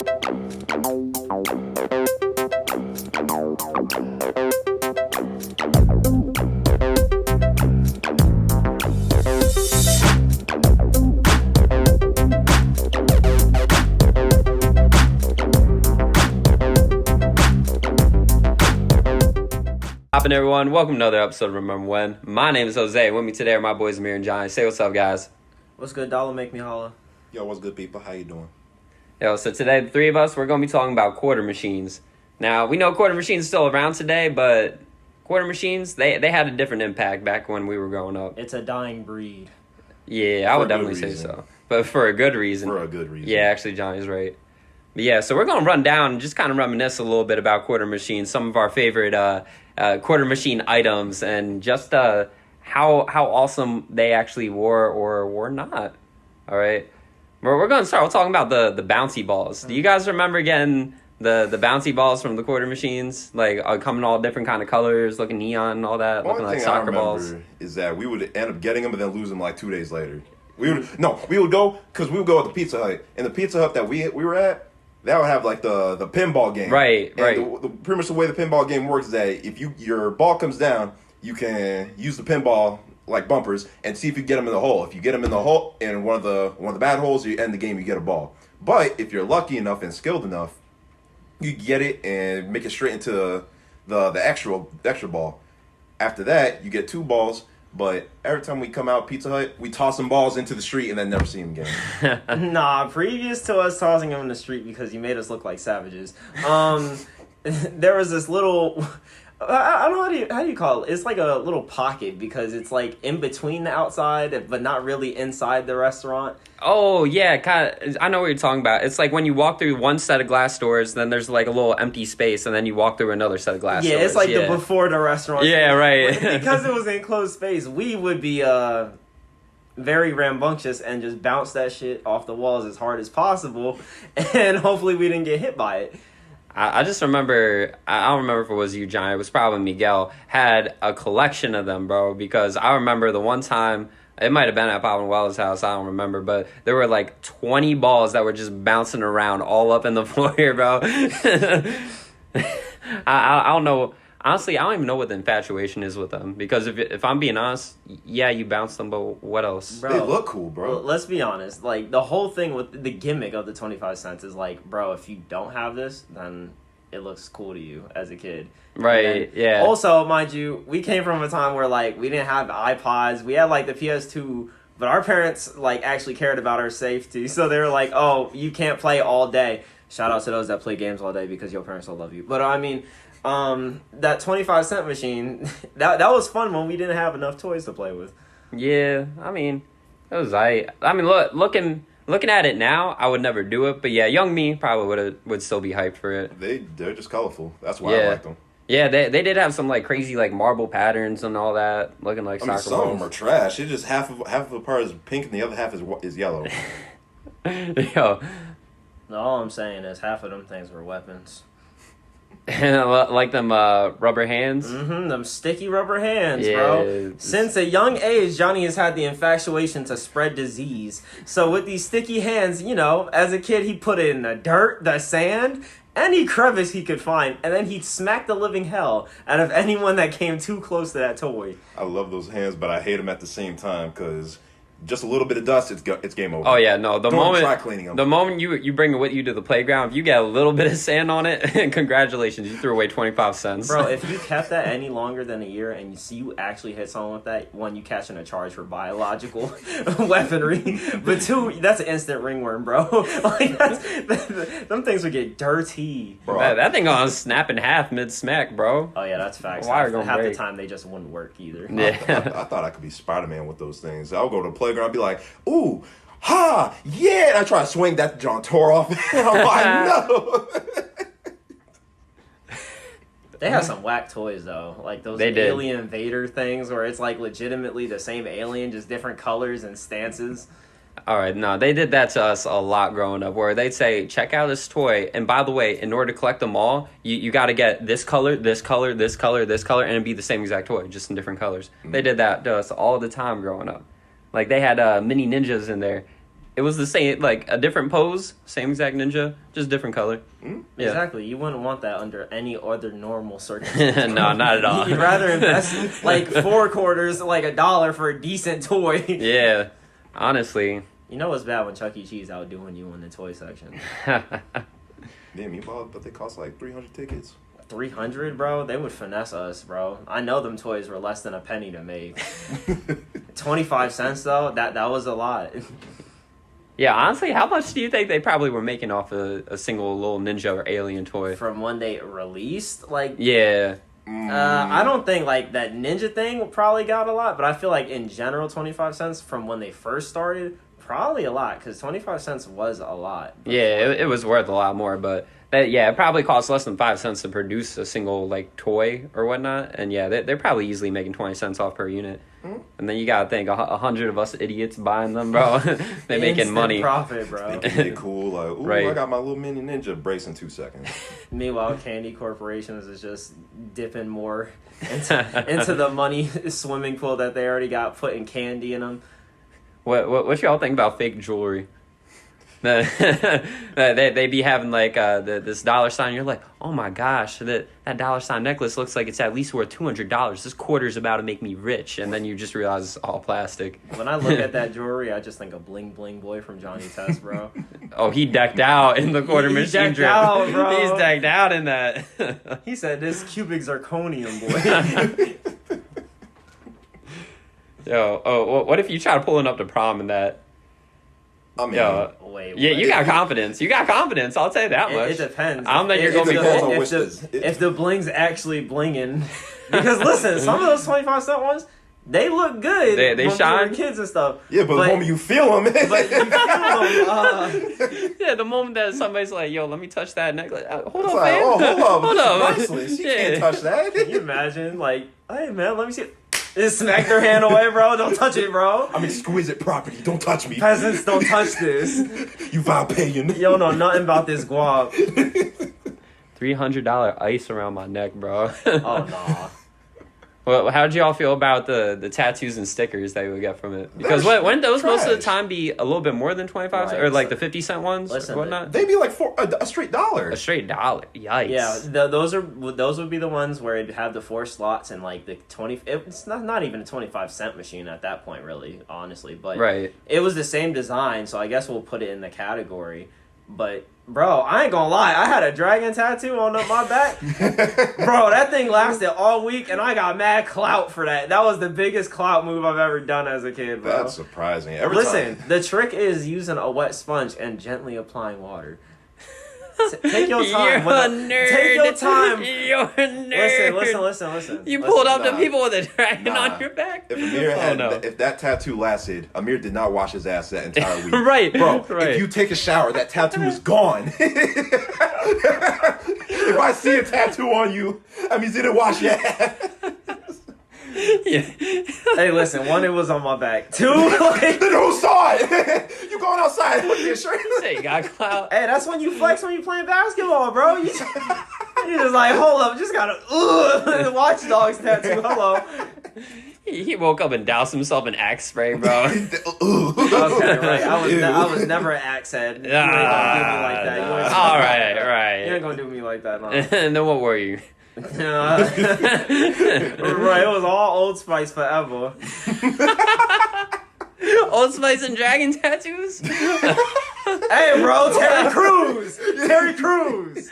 Hoppin' everyone, welcome to another episode of Remember When. My name is Jose, and with me today are my boys Amir and Johnny. Say what's up, guys. What's good, Dollar? Make me holla. Yo, what's good, people? How you doing? Yo, so today the three of us, we're going to be talking about quarter machines. Now, we know quarter machines are still around today, but quarter machines, they had a different impact back when we were growing up. It's a dying breed. Yeah, I would definitely say so. But for a good reason. For a good reason. Yeah, actually, Johnny's right. But yeah, so we're going to run down and just kind of reminisce a little bit about quarter machines, some of our favorite quarter machine items, and just how awesome they actually were or were not. All right. We're going to start talking about the bouncy balls. Do you guys remember getting the bouncy balls from the quarter machines? Like coming all different kind of colors, looking neon and all that, looking like soccer balls? Is that we would end up getting them and then lose them like 2 days later. We would go at the Pizza Hut. And the Pizza Hut that we were at, that would have like the pinball game. Right. Pretty much the way the pinball game works is that if your ball comes down, you can use the pinball like bumpers and see if you get them in the hole. If you get them in the hole in one of the bad holes, you end the game. You get a ball. But if you're lucky enough and skilled enough, you get it and make it straight into the extra ball. After that, you get 2 balls. But every time we come out Pizza Hut, we toss some balls into the street and then never see them again. Nah, previous to us tossing them in the street because you made us look like savages, there was this little... I don't know, how do you call it? It's like a little pocket because it's like in between the outside but not really inside the restaurant. Oh, yeah, kind of. I know what you're talking about. It's like when you walk through one set of glass doors, then there's like a little empty space, and then you walk through another set of glass doors. Yeah, it's like the before the restaurant. Yeah, right. Because it was an enclosed space, we would be very rambunctious and just bounce that shit off the walls as hard as possible, and hopefully we didn't get hit by it. I just remember, I don't remember if it was you, Johnny, it was probably Miguel, had a collection of them, bro, because I remember the one time, it might have been at Papa and Weller's house, I don't remember, but there were like 20 balls that were just bouncing around all up in the foyer, bro. I don't know. Honestly, I don't even know what the infatuation is with them. Because if I'm being honest, yeah, you bounce them, but what else? Bro, they look cool, bro. Well, let's be honest. Like, the whole thing with the gimmick of the 25 cents is like, bro, if you don't have this, then it looks cool to you as a kid. Right, yeah. Also, mind you, we came from a time where, like, we didn't have iPods. We had, like, the PS2, but our parents, like, actually cared about our safety. So they were like, oh, you can't play all day. Shout out to those that play games all day because your parents will love you. But, I mean... that 25 cent machine, that was fun when we didn't have enough toys to play with. Yeah, I mean, it was I mean, looking at it now, I would never do it, but yeah, young me probably would still be hyped for it. They're just colorful. That's why I like them. Yeah, they did have some like crazy like marble patterns and all that, looking like soccer balls. Some of them are trash. It's just half of the part is pink and the other half is yellow. Yo, all I'm saying is half of them things were weapons. Like them rubber hands? Mm-hmm, them sticky rubber hands, bro. Since a young age, Johnny has had the infatuation to spread disease. So with these sticky hands, you know, as a kid, he put it in the dirt, the sand, any crevice he could find, and then he'd smack the living hell out of anyone that came too close to that toy. I love those hands, but I hate them at the same time, because... just a little bit of dust, it's game over. Oh yeah, no. Don't try cleaning them. The moment you bring it with you to the playground, if you get a little bit of sand on it, congratulations, you threw away 25 cents. Bro, if you kept that any longer than a year and you actually hit someone with that, one, you catching a charge for biological weaponry, but 2, that's an instant ringworm, bro. Like them things would get dirty. Bro, that thing gonna snap in half mid smack, bro. Oh yeah, that's facts. Half the time they just wouldn't work either. Yeah. I thought I could be Spider-Man with those things. I'll go to the playground and be like, ooh, ha, yeah, and I try to swing that John tore off. And I'm like, no. They have some whack toys though, like those Alien Vader things where it's like legitimately the same alien, just different colors and stances. All right, no, they did that to us a lot growing up, where they'd say, check out this toy, and by the way, in order to collect them all, you got to get this color, this color, this color, this color, and it'd be the same exact toy, just in different colors. Mm-hmm. They did that to us all the time growing up. Like, they had mini ninjas in there. it was the same, like a different pose, same exact ninja, just different color. Mm-hmm. Yeah. Exactly. You wouldn't want that under any other normal circumstance. No, not at all. You'd rather invest like 4 quarters, like $1 for a decent toy. Yeah, honestly. You know what's bad when Chuck E. Cheese outdoing you in the toy section? Damn, you bought, but they cost like 300 tickets. 300, bro? They would finesse us, bro. I know them toys were less than a penny to make. 25 cents though, that was a lot. Yeah, honestly, how much do you think they probably were making off a single little ninja or alien toy? From when they released, like, Yeah. I don't think like that ninja thing probably got a lot, but I feel like in general 25 cents from when they first started, probably a lot, because 25 cents was a lot. Yeah, it was worth a lot more, but it probably costs less than 5 cents to produce a single like toy or whatnot, and yeah, they're probably easily making 20 cents off per unit. And then you gotta think 100 of us idiots buying them, bro. They're making Instant money. profit, bro. Thinking they cool, like, ooh, Right. I got my little mini ninja brace in 2 seconds. Meanwhile, Candy Corporations is just dipping more into the money swimming pool that they already got, putting candy in them. What y'all think about fake jewelry? They be having like this dollar sign. You're like, oh my gosh, that dollar sign necklace looks like it's at least worth $200. This quarter's about to make me rich, and then you just realize it's all plastic. When I look at that jewelry, I just think of Bling Bling Boy from Johnny Test, bro. Oh, he decked out in the quarter He machine decked drip. out, bro. He's decked out in that. He said, "This cubic zirconium, boy." Yo, what if you try pulling up to prom in that? I mean, Yo, Wait, yeah, what? you got confidence. You got confidence. I'll tell you that much. It depends. I don't think you're gonna be depends cool. on If the bling's actually blinging, because listen, some of those 25-cent ones, they look good. They when we shine? were kids and stuff. yeah, but the moment you feel them, But you feel them. Yeah, the moment that somebody's like, "Yo, let me touch that necklace," hold it's up, like, man. oh, hold up, Hold this is up. priceless. You Yeah. can't touch that. Can you imagine, like, hey man, let me see it. Just smack their hand away, bro. Don't touch it, bro. I'm exquisite property. Don't touch me. Peasants don't touch this. You vow paying. You don't know nothing about this guap. $300 ice around my neck, bro. Oh nah. Well, how did y'all feel about the tattoos and stickers that you would get from it? Because They're wouldn't those most of the trash. time be a little bit more than 25 Right, or like so- the 50-cent ones Listen, or whatnot? They be like a straight dollar. A straight dollar. Yikes. Yeah, those would be the ones where it'd have the 4 slots and like the 20. It's not even a 25-cent machine at that point, really, honestly. But Right. it was the same design, so I guess we'll put it in the category. But bro, I ain't gonna lie, I had a dragon tattoo on my back. Bro, that thing lasted all week, and I got mad clout for that. That was the biggest clout move I've ever done as a kid, bro. That's surprising. Every Listen, time. the trick is using a wet sponge and gently applying water. Take your time. You're a nerd. Take your time. You're a nerd. Listen. You Listen. pulled up to nah. people with a dragon Nah. on your back? If Amir Oh, had, no. if that tattoo lasted, Amir did not wash his ass that entire week. Right, Bro, right. if you take a shower, that tattoo is gone. If I see a tattoo on you, that means you didn't wash your ass. Yeah. Hey, listen. One, it was on my back. Two, like, Then who saw it? You going outside with your shirt? Say you got clout. hey, that's when you flex when you playing basketball, bro. You just like, hold up, just got a Watch Dogs tattoo. Hello. He woke up and doused himself in Axe spray, bro. Okay, right. I was never an axe head. You ain't gonna do me like that. You ain't All gonna- right, You right. ain't gonna do me like that, no. And then what were you? Right, it was all Old Spice forever. Old Spice and dragon tattoos? Hey, bro, Terry Crews.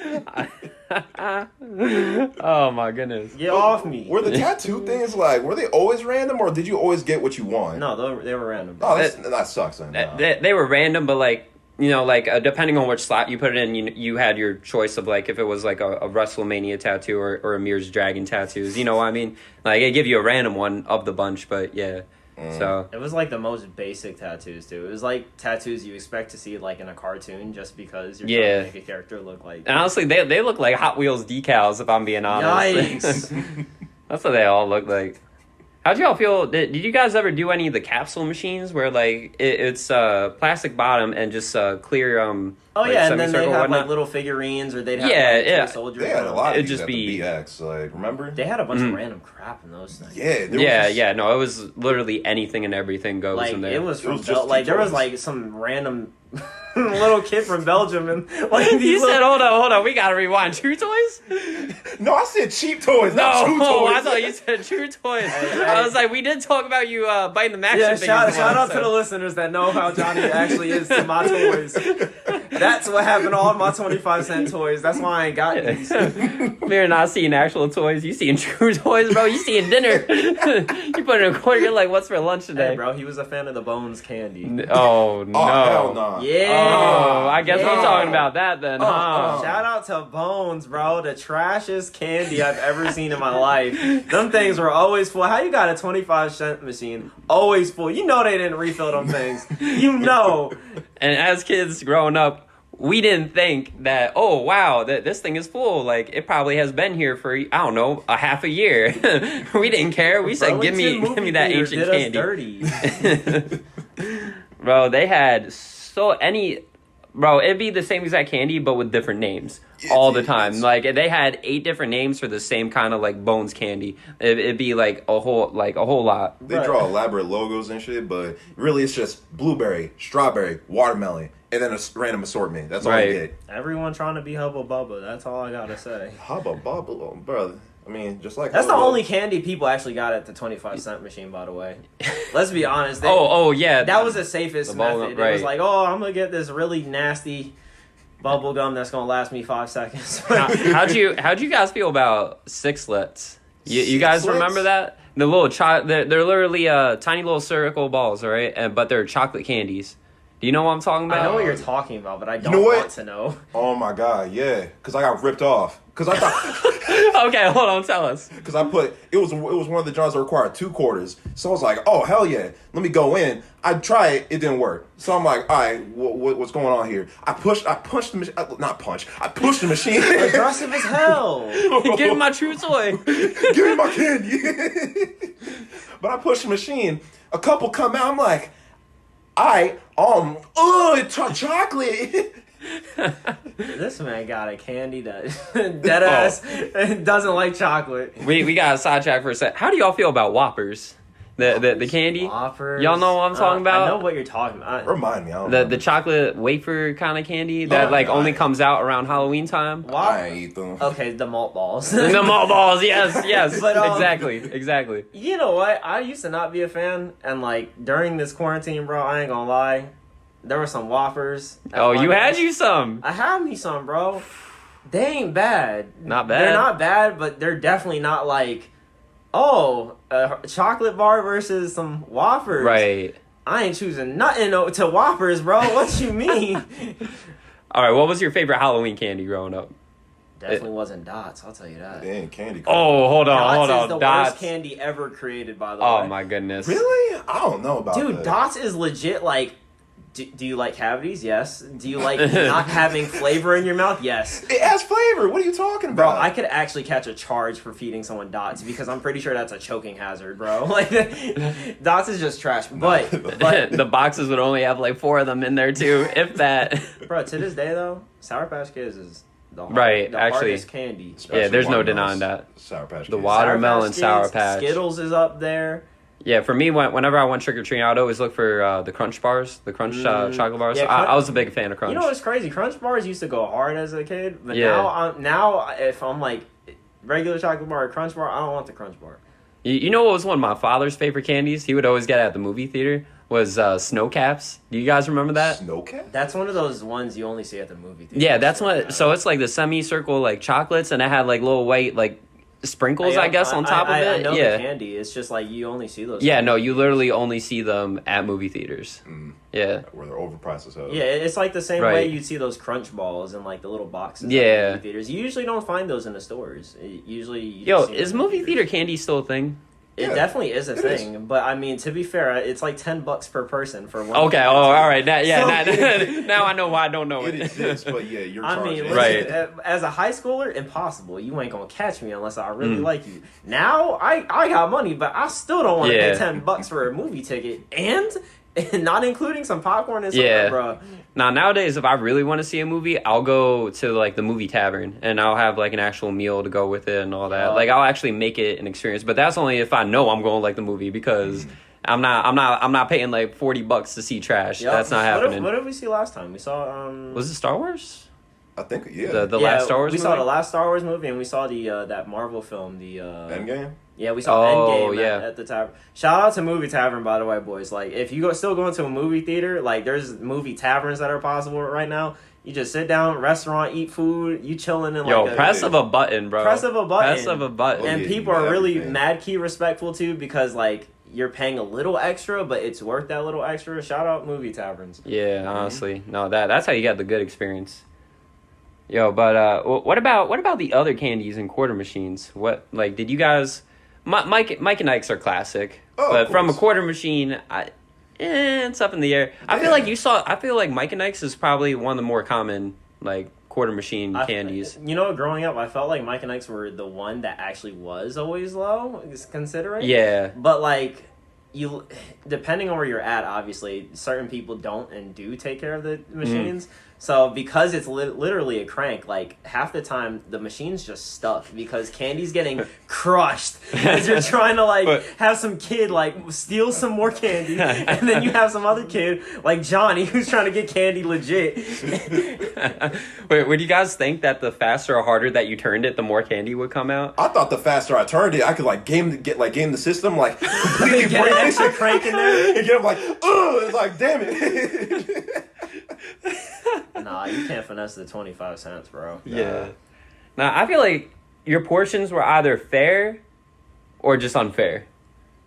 Oh my goodness. Get off me. Were the tattoo things like, were they always random or did you always get what you want? No, they were random. Oh, that sucks then. No. They were random, but like, you know, like depending on which slot you put it in, you had your choice of like if it was like a WrestleMania tattoo or Amir's dragon tattoos. You know what I mean? Like they give you a random one of the bunch, but yeah. So It was like the most basic tattoos too. It was like tattoos you expect to see like in a cartoon, just because you're Yeah. trying to make a character look like. and honestly, they look like Hot Wheels decals. If I'm being honest, Yikes! that's what they all look like. How'd y'all feel? Did you guys ever do any of the capsule machines where like it's plastic bottom and just clear Oh like, yeah, and then they semicircle have whatnot? like little figurines, or they'd have Yeah, like, yeah. toy soldiers. They had a lot of It'd these just at be- the BX. Like, remember? They had a bunch of random crap in those things. Yeah, there Yeah, was yeah. No, it was literally anything and everything goes Like in there. it was from was just like there was toys. like some random little kid from Belgium and like these You said, little, hold on, we gotta rewind. True toys? No, I said cheap toys, not true No, toys. I thought you said true toys. Hey. I was like, we did talk about you biting the max. yeah. Shout out to the listeners that know how Johnny actually is to my toys. That's what happened to all my 25-cent toys. That's why I ain't got these. You're not seeing actual toys. You seeing true toys, bro. You seeing dinner. You put in a quarter. You're like, what's for lunch today? Hey, bro, he was a fan of the Bones candy. Oh no. Oh, hell no. Yeah. Oh, I guess Yeah. we're talking about that then, huh? Shout out to Bones, bro. The trashiest candy I've ever seen in my life. Them things were always full. How you got a 25-cent machine always full? You know they didn't refill them things. You know. And as kids growing up, we didn't think that, oh, wow, that this thing is full. Like, it probably has been here for, I don't know, a half a year. We didn't care. We said, give me that ancient candy. Dirty. Bro, they had bro, it'd be the same exact candy, but with different names all the time. It's- Like, they had 8 different names for the same kind of, like, Bones candy. It'd be, like, a whole lot. They draw elaborate logos and shit, but really it's just blueberry, strawberry, watermelon, and then a random assortment. That's all Right. you get. Everyone trying to be Hubba Bubba. That's all I gotta say. Hubba bubba, brother. I mean, just like That's the Hubba. only candy people actually got at the 25-cent machine, by the way. Let's be honest. Oh, yeah. That was the safest The bubble method. gum, It was right. like, oh, I'm gonna get this really nasty bubble gum that's gonna last me 5 seconds. How'd you guys feel about sixlets? You guys Sixlets? remember that? The little they're literally tiny little circle balls, right? But they're chocolate candies. Do you know what I'm talking about? I know what you're talking about, but I don't know what? want to know. Oh my god, yeah. Because I got ripped off. Because I thought, Okay, hold on, tell us. because I put it was one of the jars that required 2 quarters. So I was like, oh hell yeah, let me go in. I try it, it didn't work. So I'm like, all right, what's going on here? I pushed the machine. Not punch. I pushed the machine. Aggressive as hell. Give me my true toy. Give me my candy. But I pushed the machine. A couple come out. I'm like, it's chocolate. This man got a candy that dead ass doesn't like chocolate. We got a sidetrack for a sec. How do y'all feel about Whoppers? The candy? Whoppers. Y'all know what I'm talking about? I know what you're talking about. Remind me. I don't The know. chocolate wafer kind of candy that Oh, like God. only comes out around Halloween time. I ain't eat them. Okay, the malt balls. And the malt balls, yes, But, exactly. You know what? I used to not be a fan, and like during this quarantine, bro, I ain't gonna lie, there were some Whoppers. at Oh, my you had house. you some. I had me some, bro. They ain't bad. Not bad. They're not bad, but they're definitely not like, oh, a chocolate bar versus some Whoppers. Right. I ain't choosing nothing to Whoppers, bro. What you mean? All right, what was your favorite Halloween candy growing up? Definitely wasn't Dots, I'll tell you that. They ain't candy. Oh, hold on. Dots is the Dots. worst candy ever created, by the way. Oh my goodness. Really? I don't know about Dude, that. Dots is legit like. Do you like cavities? Yes. Do you like not having flavor in your mouth? Yes. It has flavor. What are you talking Bro, about? I could actually catch a charge for feeding someone Dots because I'm pretty sure that's a choking hazard, bro. Like, Dots is just trash. But The boxes would only have like 4 of them in there too, if that. bro, to this day though, Sour Patch Kids is the Right, actually. hardest candy. Yeah, there's no Watermelons, denying that. Sour Patch The Kids. watermelon Sour Kids, Patch. Skittles is up there. Yeah, for me, whenever I went trick or treating, I would always look for the Crunch bars, the Crunch chocolate bars. yeah, I was a big fan of Crunch. You know what's crazy? Crunch bars used to go hard as a kid, but Yeah. now if I'm like regular chocolate bar or Crunch bar, I don't want the Crunch bar. You know what was one of my father's favorite candies? He would always get at the movie theater was Snow Caps. Do you guys remember that? Snowcat? That's one of those ones you only see at the movie theater. Yeah, that's one. So it's like the semicircle like chocolates, and it had like little white like sprinkles, I guess, on top of it. I know yeah. the candy. It's just like you only see those. Yeah, things. no, you literally only see them at movie theaters. Yeah. Where they're overpriced as hell. Yeah, it's like the same Right. way you'd see those Crunch balls in like the little boxes. at Yeah. movie theaters. You usually don't find those in the stores. Usually, you Yo, just see them is in movie theaters. theater candy still a thing? It definitely is a thing, but I mean, to be fair, it's like $10 per person for one. Okay, all right. Now, now I know why I don't know It it. exists, but yeah, you're I charging. mean, Right. as a high schooler, impossible. You ain't gonna catch me unless I really like you. Now, I got money, but I still don't want to pay $10 for a movie ticket, and not including some popcorn and stuff, bro. Now, nowadays, if I really want to see a movie, I'll go to like the movie tavern and I'll have like an actual meal to go with it and all that. Like I'll actually make it an experience, but that's only if I know I'm going to like the movie because I'm not paying like $40 to see trash. Yep. That's not happening. What did we see last time? We saw Was it Star Wars? I think the The last Star Wars we movie? saw the last Star Wars movie, and we saw the that Marvel film, the Endgame. Yeah, we saw Endgame yeah. at the tavern. Shout out to Movie Tavern, by the way, boys. Like, if you still going to a movie theater, like, there's movie taverns that are possible right now. You just sit down, restaurant, eat food, you chilling in like press of a button, bro. Press of a button. Press of a button. And people are really mad key respectful, too, because, like, you're paying a little extra, but it's worth that little extra. Shout out Movie Taverns. Yeah, honestly. No, that's how you get the good experience. Yo, but what about the other candies and quarter machines? What, like, did you guys... Mike and Ike's are classic, but from a quarter machine, it's up in the air. I feel like Mike and Ike's is probably one of the more common like quarter machine candies. You know, growing up, I felt like Mike and Ike's were the one that actually was always low, considering. Yeah, but like you, depending on where you're at, obviously, certain people don't and do take care of the machines. So because it's literally a crank, like half the time the machine's just stuck because candy's getting crushed as you're trying to like have some kid like steal some more candy, and then you have some other kid like Johnny who's trying to get candy legit. Wait, would you guys think that the faster or harder that you turned it, the more candy would come out? I thought the faster I turned it, I could like game the system, like completely Get an extra crank in there and get them like, it's like damn it. Nah, you can't finesse the 25 cents, bro. Yeah. Now, I feel like your portions were either fair or just unfair.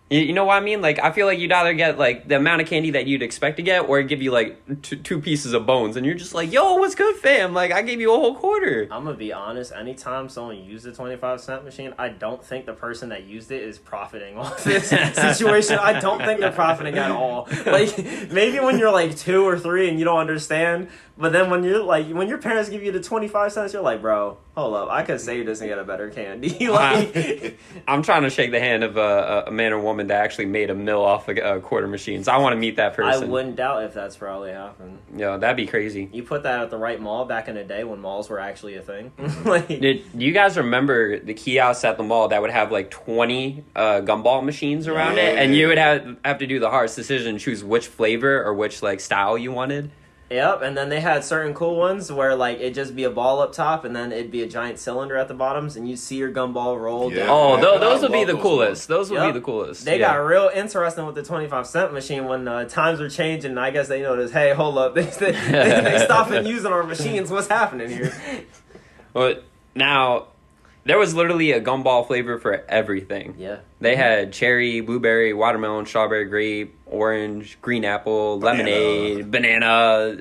You know what I mean? Like, I feel like you'd either get, like, the amount of candy that you'd expect to get or give you, like, two pieces of bones. And you're just like, yo, what's good, fam? Like, I gave you a whole quarter. I'm going to be honest. Anytime someone used the 25-cent machine, I don't think the person that used it is profiting off this situation. I don't think they're profiting at all. Like, maybe when you're, like, 2 or 3 and you don't understand. But then when you're, like, when your parents give you the 25 cents, you're like, bro, hold up. I could save this and get a better candy. Like, I'm trying to shake the hand of a man or woman that actually made a mill off of quarter machines. I want to meet that person. I wouldn't doubt if that's probably happened. Yo, that'd be crazy. You put that at the right mall back in the day when malls were actually a thing. Like, do you guys remember the kiosks at the mall that would have like 20 gumball machines around it, and you would have to do the hardest decision, choose which flavor or which like style you wanted? Yep, and then they had certain cool ones where like it'd just be a ball up top and then it'd be a giant cylinder at the bottoms and you'd see your gumball roll down. Oh, those would be the coolest. Those would be the coolest. They got real interesting with the 25-cent machine when times were changing and I guess they noticed, hey, hold up, they stopped using our machines. What's happening here? Well, now, there was literally a gumball flavor for everything. Yeah. They had cherry, blueberry, watermelon, strawberry, grape, orange, green apple, lemonade, banana,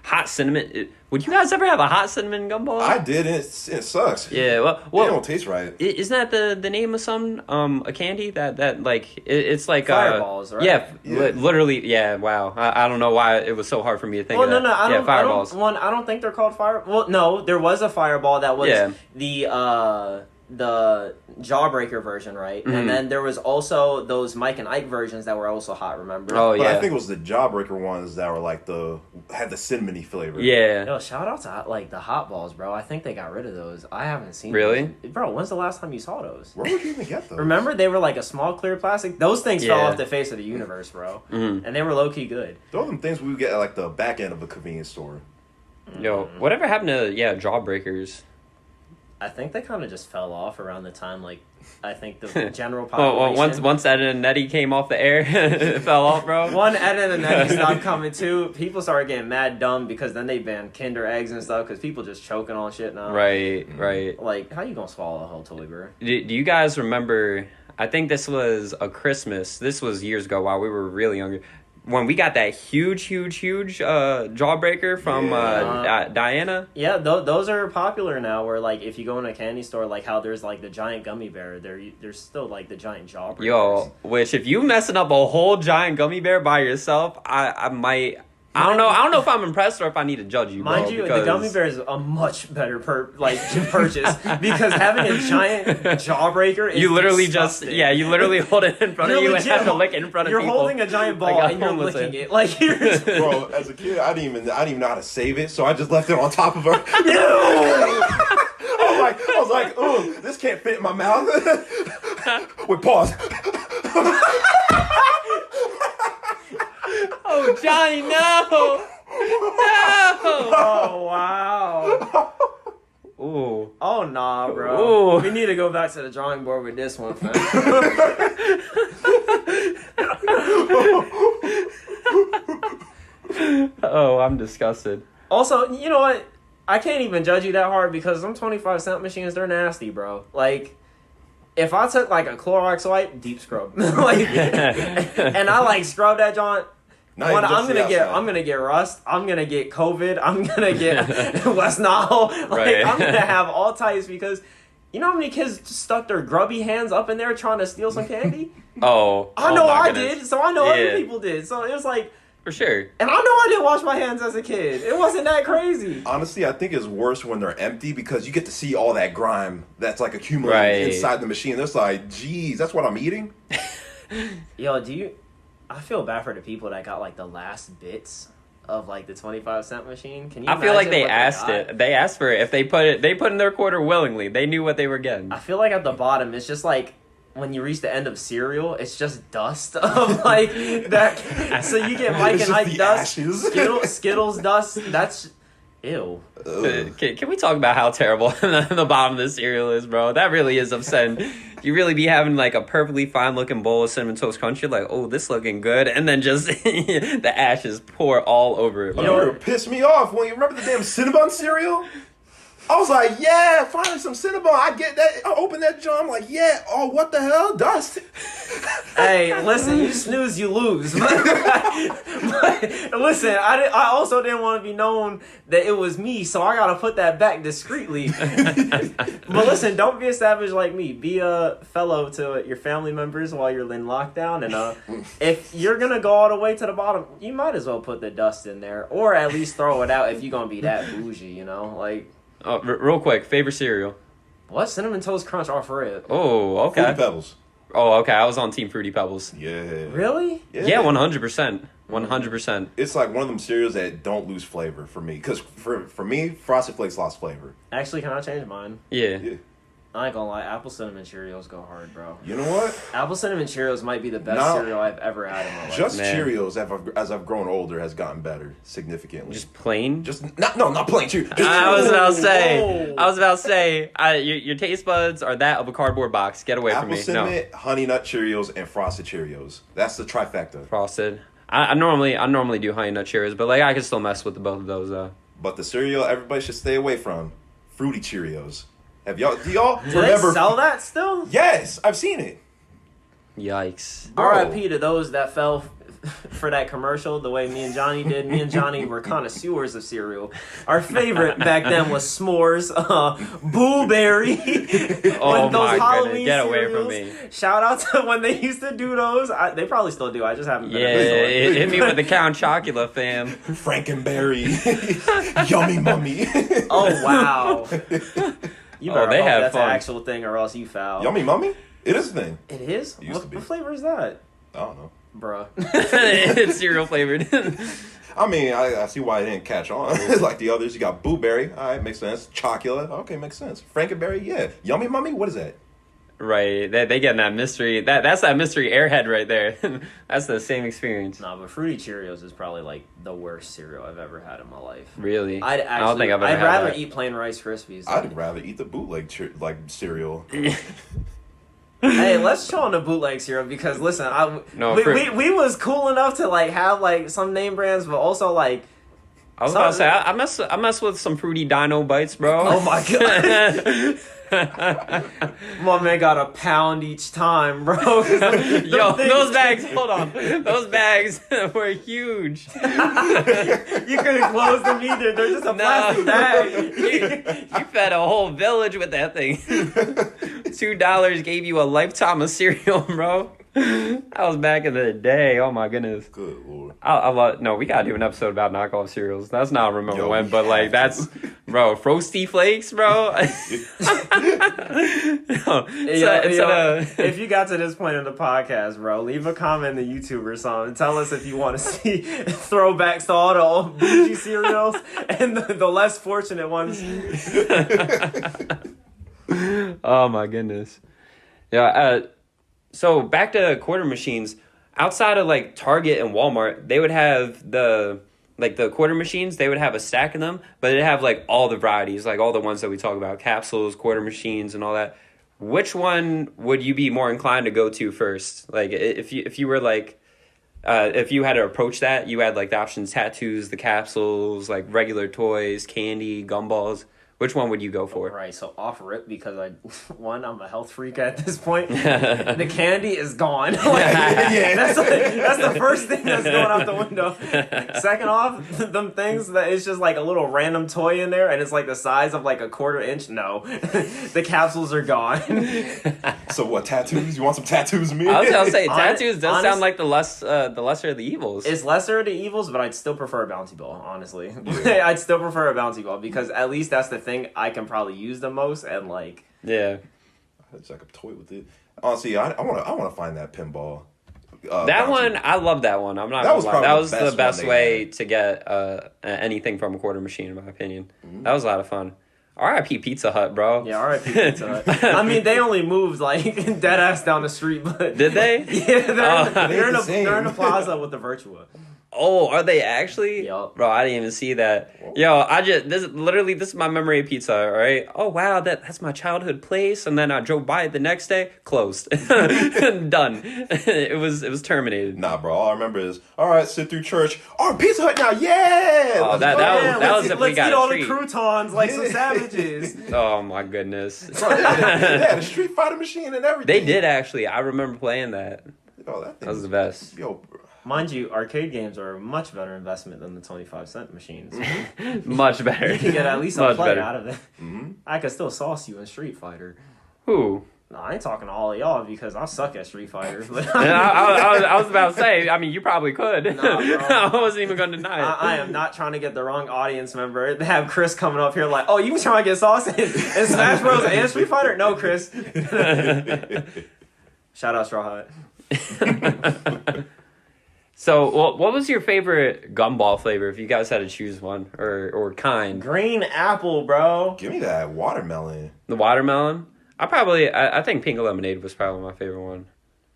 hot cinnamon. Would you guys ever have a hot cinnamon gumball? I did, and it sucks. Yeah, well, it don't taste right. Isn't that the name of some a candy that like it's like Fireballs, right? Yeah, literally. Yeah, wow. I don't know why it was so hard for me to think. Well, of that. no, I Fireballs. I don't think they're called fire. Well, no, there was a fireball that was the Jawbreaker version, right? Mm-hmm. And then there was also those Mike and Ike versions that were also hot. Remember? Oh yeah. But I think it was the Jawbreaker ones that were like had the cinnamony flavor. Yeah. Yo, shout out to like the hot balls, bro. I think they got rid of those. I haven't seen. Really? Those. Bro, when's the last time you saw those? Where would you even get those? Remember, they were like a small clear plastic. Those things fell off the face of the universe, bro. Mm-hmm. And they were low key good. Those are them things we would get at like the back end of a convenience store. Yo, whatever happened to Jawbreakers? I think they kind of just fell off around the time, like, I think the general population... well, once Ed and Nettie came off the air, it fell off, bro. One, Ed and Nettie stopped coming, too. People started getting mad dumb because then they banned Kinder Eggs and stuff because people just choking on shit now. Right. Like, how you gonna swallow a whole toy, bro? Do you guys remember... I think this was a Christmas. This was years ago while we were really younger. when we got that huge jawbreaker from Diana. Yeah, those are popular now. Where like if you go in a candy store, like how there's like the giant gummy bear, there's still like the giant jawbreakers. Yo, which if you messing up a whole giant gummy bear by yourself, I might. I don't know if I'm impressed or if I need to judge you. Mind bro, you, because... the gummy bear is a much better purchase because having a giant jawbreaker is you literally disgusting. you literally hold it in front of you and have to lick it in front of you're people. You're holding a giant ball and you're licking it. Like you're Bro, as a kid, I didn't even know how to save it, so I just left it on top of her. I was like, ooh, this can't fit in my mouth. Wait, pause. Oh, Johnny, no! No! Oh, wow. Ooh. Oh, nah, bro. Ooh. We need to go back to the drawing board with this one, fam. Oh, I'm disgusted. Also, you know what? I can't even judge you that hard because them 25-cent machines, they're nasty, bro. Like... If I took like a Clorox wipe, deep scrub, like, and I like scrub that joint, I'm gonna get rust, I'm gonna get COVID, I'm gonna get West Nile, like I'm gonna have all types because you know how many kids just stuck their grubby hands up in there trying to steal some candy? I know I did, so I know other people did, so it was like. For sure. And I know I didn't wash my hands as a kid. It wasn't that crazy. Honestly, I think it's worse when they're empty because you get to see all that grime that's like accumulated inside the machine. It's like, geez, that's what I'm eating? Yo, I feel bad for the people that got like the last bits of like the 25-cent machine. Can you? I feel like they asked it. They asked for it. If they put in their quarter willingly. They knew what they were getting. I feel like at the bottom, it's just like, when you reach the end of cereal, it's just dust of like that. So you get Mike and Ike dust, Skittles dust. That's ew. Can we talk about how terrible the bottom of the cereal is, bro? That really is upsetting. You really be having like a perfectly fine looking bowl of Cinnamon Toast Crunch. You're like, oh, this looking good, and then just the ashes pour all over it. You know what pissed me off? When you remember the damn Cinnabon cereal? I was like, yeah, finally some Cinnabon. I get that. I open that jar. I'm like, yeah. Oh, what the hell? Dust. Hey, listen, you snooze, you lose. But listen, I also didn't want to be known that it was me, so I got to put that back discreetly. But listen, don't be a savage like me. Be a fellow to your family members while you're in lockdown. And if you're going to go all the way to the bottom, you might as well put the dust in there. Or at least throw it out if you're going to be that bougie, you know? Like... real quick, favorite cereal? What? Cinnamon Toast Crunch off rib. Oh, okay. Fruity Pebbles. Oh, okay. I was on Team Fruity Pebbles. Yeah. Really? Yeah, 100%. 100%. It's like one of them cereals that don't lose flavor for me. Because for me, Frosted Flakes lost flavor. Actually, can I change mine? Yeah. I ain't gonna lie, Apple Cinnamon Cheerios go hard, bro. You know what? Apple Cinnamon Cheerios might be the best cereal I've ever had in my life. Just Cheerios, as I've grown older, has gotten better significantly. Just plain? Not plain Cheerios. I was about to say, your taste buds are that of a cardboard box. Get away from me. Apple Cinnamon, Honey Nut Cheerios, and Frosted Cheerios. That's the trifecta. Frosted. I normally do Honey Nut Cheerios, but like I can still mess with both of those though. But the cereal everybody should stay away from, Fruity Cheerios. Do y'all Do remember? they sell that still? Yes, I've seen it. Yikes. R.I.P. to those that fell for that commercial the way me and Johnny did. Me and Johnny were connoisseurs of cereal. Our favorite back then was S'mores, Boo Berry. Oh my goodness, get away from me. Shout out to when they used to do those. They probably still do. I just haven't been hit me with the Count Chocula, fam. Frankenberry. Yummy Mummy. Oh, wow. You better hope have that's fun. an actual thing or else you foul. Yummy Mummy? It is a thing. It is? It used to be. What flavor is that? I don't know. Bruh. It's cereal flavored. I mean, I see why it didn't catch on. Like the others, you got Boo Berry. All right, makes sense. Chocula. Okay, makes sense. Frankenberry, yeah. Yummy Mummy? What is that? Right. They get that mystery. That's that mystery airhead right there. That's the same experience. Nah, but Fruity Cheerios is probably like the worst cereal I've ever had in my life. Really? I don't think I've ever I'd had rather that. eat plain Rice Krispies. I'd rather eat the bootleg cereal. Hey, let's chill on the bootleg cereal because listen, we was cool enough to like have like some name brands, but also like I was about to say I mess with some Fruity Dino Bites, bro. oh my god. My man got a pound each time, bro. Yo, those bags, hold on. Those bags were huge. You couldn't close them either. They're just a plastic bag. You fed a whole village with that thing. $2 gave you a lifetime of cereal, bro. That was back in the day. Oh my goodness. Good lord. I love. No, we gotta do an episode about knockoff cereals. That's not remember Yo, when, we but like have that's, bro. Frosty Flakes, bro. If you got to this point in the podcast, bro, leave a comment in the YouTube or something. Tell us if you want to see throwbacks to all the old bougie cereals and the less fortunate ones. Oh my goodness. Yeah. So back to quarter machines. Outside of like Target and Walmart, they would have the quarter machines. They would have a stack of them, but it'd have like all the varieties, like all the ones that we talk about, capsules, quarter machines, and all that. Which one would you be more inclined to go to first? Like if you were like, if you had to approach that, you had like the options: tattoos, the capsules, like regular toys, candy, gumballs. Which one would you go for? Right, so off rip, because I'm a health freak at this point. The candy is gone. That's the first thing that's going out the window. Second off, them things that it's just like a little random toy in there, and it's like the size of like a quarter inch. No, the capsules are gone. So what? Tattoos? You want some tattoos, me? I was gonna say tattoos does sound like the lesser of the evils. It's lesser of the evils, but I'd still prefer a bouncy ball. Honestly, I'd still prefer a bouncy ball because at least that's the thing I can probably use the most, and like yeah, it's like a toy with it. Honestly, I want to find that pinball. That one, I love that one. I'm not gonna lie. That was the best way to get anything from a quarter machine, in my opinion. Mm-hmm. That was a lot of fun. R.I.P. Pizza Hut, bro. Yeah, R.I.P. Pizza Hut. I mean, they only moved like dead ass down the street, but did they? Yeah, they're in a plaza with the Virtua. Oh, are they actually? Yep. Bro, I didn't even see that. Whoa. Yo, this is my memory of Pizza Hut, right? Oh wow, that's my childhood place, and then I drove by it the next day, closed. Done. It was terminated. Nah, bro. All I remember is, all right, sit through church. Oh, Pizza Hut now, yeah. Oh, that was if we got eat all a treat. The croutons like some savages. Oh my goodness. Bro, they had a Street Fighter machine and everything. They did actually. I remember playing that. Oh, that was the best. Yo, bro. Mind you, arcade games are a much better investment than the 25-cent machines. Much better. You can get at least a play better. out of it. Mm-hmm. I could still sauce you in Street Fighter. Who? No, I ain't talking to all of y'all because I suck at Street Fighter. But I was about to say, I mean, you probably could. Nah, bro. I wasn't even going to deny it. I am not trying to get the wrong audience member. They have Chris coming up here like, oh, you trying to get sauce in Smash Bros. And Street Fighter? No, Chris. Shout out Straw Hat. So, what was your favorite gumball flavor if you guys had to choose one or kind? Green apple, bro. Give me that watermelon. The watermelon? I think pink lemonade was probably my favorite one.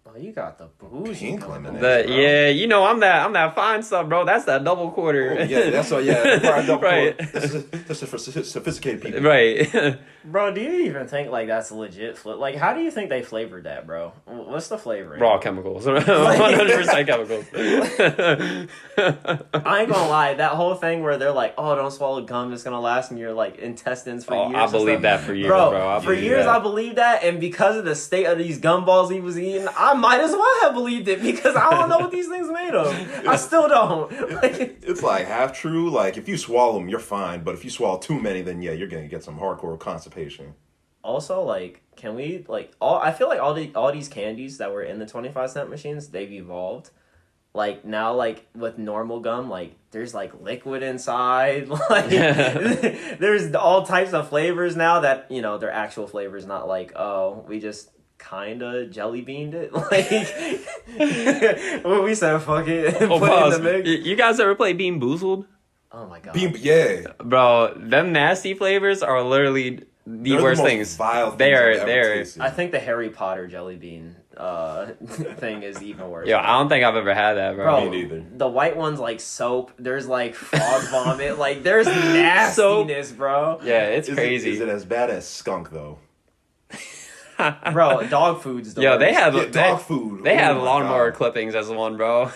Oh, you got the bougie Pink going lemonade. on, bro. Yeah, you know I'm that fine stuff, bro. That's that double quarter. Oh, yeah, that's what. Yeah, Right. This is for sophisticated people. Right. Bro, do you even think like that's legit? Like, how do you think they flavored that, bro? What's the flavoring? Raw chemicals. 100% chemicals. I ain't gonna lie, that whole thing where they're like, "Oh, don't swallow gum; it's gonna last in your like intestines for years." I believe that for years, bro. For years, I believed that, and because of the state of these gumballs he was eating, I might as well have believed it because I don't know what these things are made of. I still don't. It's like half true. Like if you swallow them, you're fine, but if you swallow too many, then yeah, you're gonna get some hardcore constipation. Also, like, can we like all? I feel like all these candies that were in the 25-cent machines, they've evolved. Like now, like with normal gum, like there's like liquid inside. Like there's all types of flavors now that they're actual flavors, not like we just kind of jelly beaned it. Like what we said, fuck it. Put it in the mix. You guys ever play Bean Boozled? Oh my god, Yeah, bro, them nasty flavors are literally the worst things. Vile things They're. I think the Harry Potter jelly bean thing is even worse. Yo, I don't think I've ever had that, bro. Me neither. The white one's like soap. There's like frog vomit. Like there's nastiness, bro. Yeah, it's crazy. Is it as bad as skunk though? Bro, dog food's the worst. They have dog food. They have my lawnmower God. clippings as one, bro.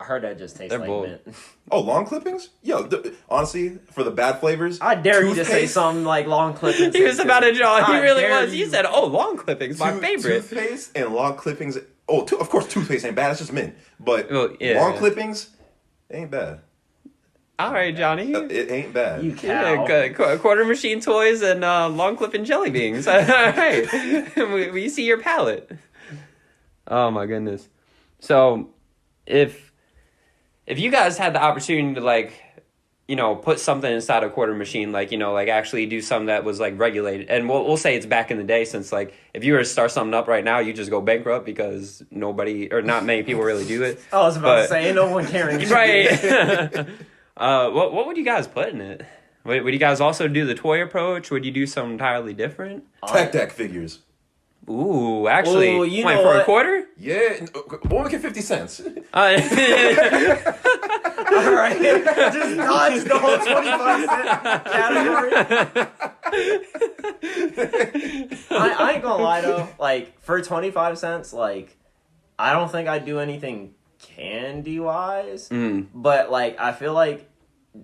I heard that just tastes They're like bold. mint. Oh, long clippings? Yo, honestly, for the bad flavors, I dare you to say toothpaste- something like long clippings. He was about to draw. He I really dare was. You you. said, "Oh, long clippings, my favorite." Toothpaste and long clippings. Oh, of course, toothpaste ain't bad. It's just mint. But Well, yeah. long clippings ain't bad. All right, Johnny. It ain't bad. You cow. Yeah, quarter machine toys and long clipping jelly beans. All right, we see your palate. Oh my goodness. So, if you guys had the opportunity to like, put something inside a quarter machine, like like actually do something that was like regulated, and we'll say it's back in the day, since like if you were to start something up right now, you just go bankrupt because nobody or not many people really do it. I was about to say, ain't no one caring. Right. What would you guys put in it? Would you guys also do the toy approach? Would you do something entirely different? Tech deck figures. Ooh, actually, Ooh, you wait, know for a what? quarter? Yeah, we'll make it 50 cents. All right. Just dodge the whole 25-cent category. I ain't gonna lie though. Like, for 25 cents, like, I don't think I'd do anything candy-wise. But, like, I feel like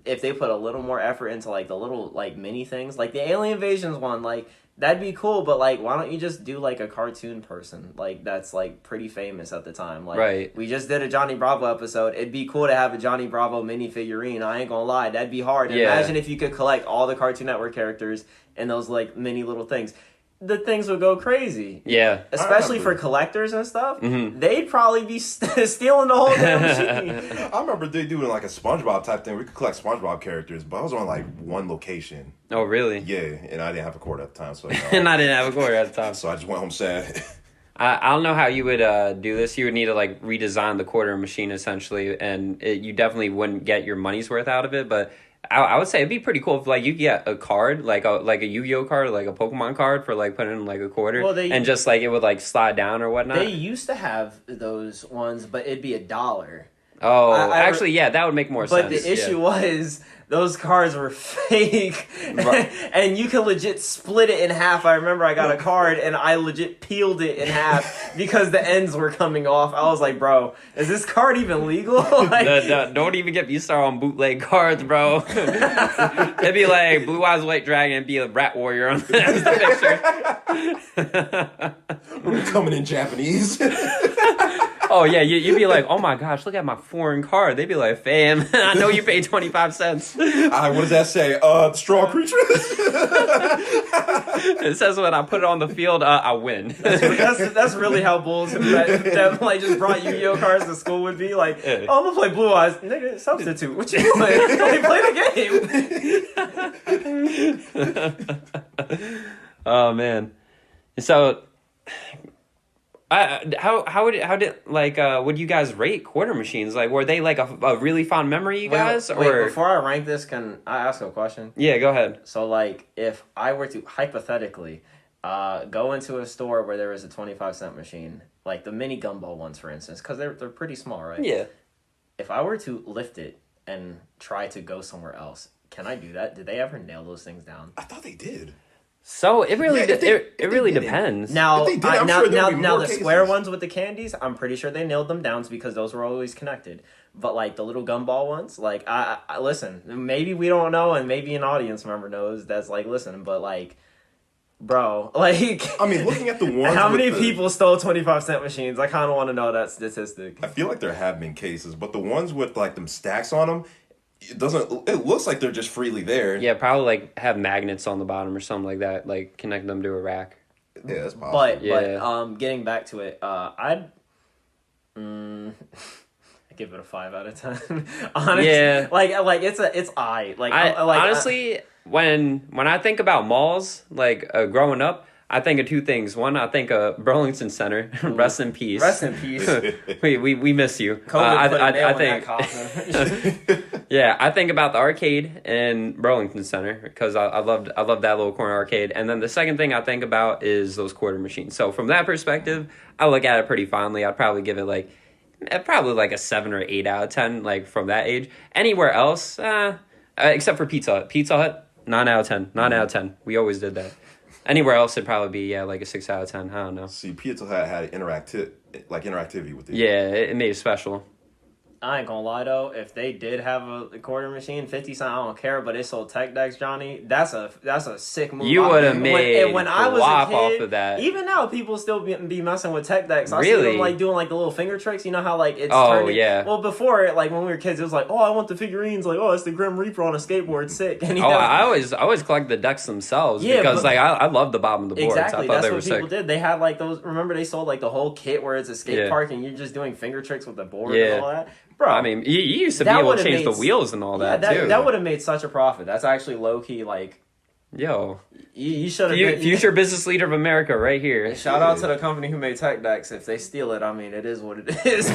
if they put a little more effort into, like, the little, like, mini things, like the Alien Invasions one, like, that'd be cool, but, like, why don't you just do, like, a cartoon person, like, that's, like, pretty famous at the time. Like, Right. we just did a Johnny Bravo episode. It'd be cool to have a Johnny Bravo mini figurine. I ain't gonna lie. That'd be hard. Yeah. Imagine if you could collect all the Cartoon Network characters and those, like, mini little things. The things would go crazy. Yeah. Especially for collectors and stuff. They'd probably be stealing the whole damn machine. I remember they doing like a SpongeBob type thing. We could collect SpongeBob characters, but I was on like one location. Oh, really? Yeah, and I didn't have a cord at the time, so And I didn't have a quarter at the time. so I just went home sad. I don't know how you would do this. You would need to like redesign the quarter machine essentially, and you definitely wouldn't get your money's worth out of it. But I would say it'd be pretty cool if like you get a card, like a Yu-Gi-Oh card, or like a Pokemon card for like putting in like a quarter, Well, and just like it would like slide down or whatnot. They used to have those ones, but it'd be $1. Oh, I actually, yeah, that would make more But sense. the issue was those cards were fake, Right. and you could legit split it in half. I remember I got a card and I legit peeled it in half because the ends were coming off. I was like, "Bro, is this card even legal?" Like, Don't even get me started on bootleg cards, bro. It'd be like Blue Eyes White Dragon and be a Rat Warrior on the picture. We're coming in Japanese. Oh yeah, you'd be like, oh my gosh, look at my foreign card. They'd be like, fam, I know you paid 25 cents. What does that say? Straw creature? It says when I put it on the field, I win. that's really how bulls that like just brought Yu-Gi-Oh cards to school would be like. Yeah. Oh, I'm gonna play Blue Eyes, nigga. Substitute. What you doing? They play the game. Oh man, so. How did like would you guys rate quarter machines? Like, were they like a really fond memory, you guys? Wait, before I rank this, can I ask a question? Yeah, go ahead. So, like, if I were to hypothetically go into a store where there is a 25-cent machine, like the mini gumball ones, for instance, because they're pretty small, right? Yeah. If I were to lift it and try to go somewhere else, can I do that? Did they ever nail those things down? I thought they did. So it really Yeah, if they- it really if they did it. depends. Now, If they did, I'm sure there would be now more the square cases. ones with the candies, I'm pretty sure they nailed them down because those were always connected. But like the little gumball ones, like I listen, maybe we don't know, and maybe an audience member knows that's like, listen, but like, bro, like, I mean, looking at the ones how with many the- people stole 25-cent machines? I kind of want to know that statistic. I feel like there have been cases, but the ones with like them stacks on them, it looks like they're just freely there. Yeah, probably like have magnets on the bottom or something like that, like connect them to a rack. Yeah, that's possible. But Yeah. getting back to it, I'd give it a 5 out of 10. Honestly, Yeah. like it's I like Honestly, when I think about malls, like growing up, I think of two things. One, I think of Burlington Center. Rest in peace. rest in peace. we miss you. COVID put a nail I in that think. coffin. Yeah, I think about the arcade in Burlington Center because I loved that little corner arcade. And then the second thing I think about is those quarter machines. So from that perspective, I look at it pretty fondly. I'd probably give it like a 7 or 8 out of 10. Like from that age, anywhere else, except for Pizza Hut. Pizza Hut, 9 out of 10. 9 out of 10. We always did that. Anywhere else, it'd probably be like a 6 out of 10. I don't know. See, Pizza Hut had interactivity with it. Yeah, it made it special. I ain't gonna lie though, if they did have a quarter machine, 50 cent, I don't care, but it sold tech decks, Johnny. That's a sick move. You would have made when I was wop a kid, off of that. even now, people still be messing with tech decks. I Really? see them like doing like the little finger tricks. You know how like it's Oh, turning. yeah. Well, before like when we were kids, it was like, oh, I want the figurines. Like, oh, it's the Grim Reaper on a skateboard, sick. And I always collect the decks themselves because like I love the bottom of the boards. Exactly, I thought that's they were what people sick. did. They had like those. Remember, they sold like the whole kit where it's a skate Yeah. park and you're just doing finger tricks with the board Yeah. and all that. Bro, I mean, you used to be that able to would've change the made wheels and all that too. that would have made such a profit. That's actually low key. Like, Yo, you should have. future business leader of America, right here. Shout out to the company who made tech decks. If they steal it, I mean, it is what it is.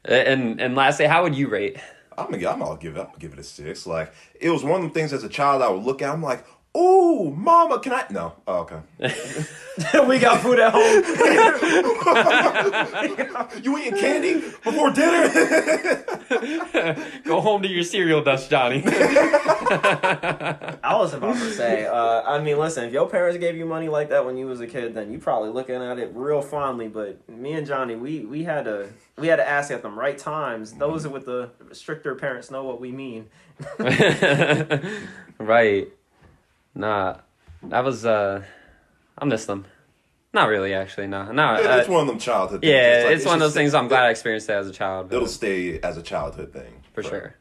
And lastly, how would you rate? I'm gonna give it a 6. Like, it was one of the things as a child I would look at. I'm like, oh, mama, can I? No. Oh, okay. We got food at home. You eating candy before dinner? Go home to your cereal dust, Johnny. I was about to say, I mean, listen, if your parents gave you money like that when you was a kid, then you probably looking at it real fondly. But me and Johnny, we had to ask at them right times. Those with the stricter parents know what we mean. Right. Nah, that was I miss them. Not really, actually. No. It's one of them childhood things. Yeah, like, it's one of those just- things I'm glad I experienced it as a child. But It'll stay as a childhood thing. for sure.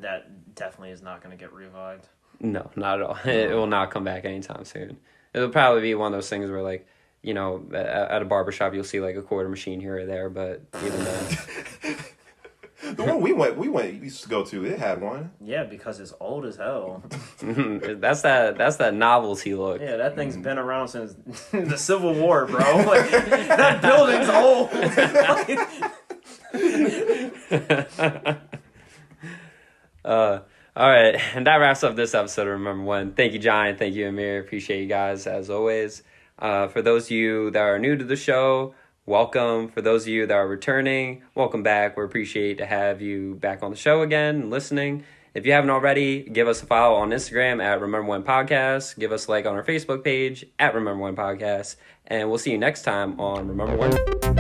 That definitely is not going to get revived. No, not at all. It will not come back anytime soon. It'll probably be one of those things where, like, you know, at a barbershop you'll see like a quarter machine here or there, but even then. The one we used to go to, it had one. Yeah, because it's old as hell. That's that novelty look. Yeah, that thing's been around since the Civil War, bro. Like, that building's old. All right, and that wraps up this episode of Remember When. Thank you, John. Thank you, Amir. Appreciate you guys as always. For those of you that are new to the show, welcome. For those of you that are returning, welcome back. We appreciate to have you back on the show again and listening. If you haven't already, give us a follow on Instagram at Remember When Podcast. Give us a like on our Facebook page at Remember When Podcast. And we'll see you next time on Remember When.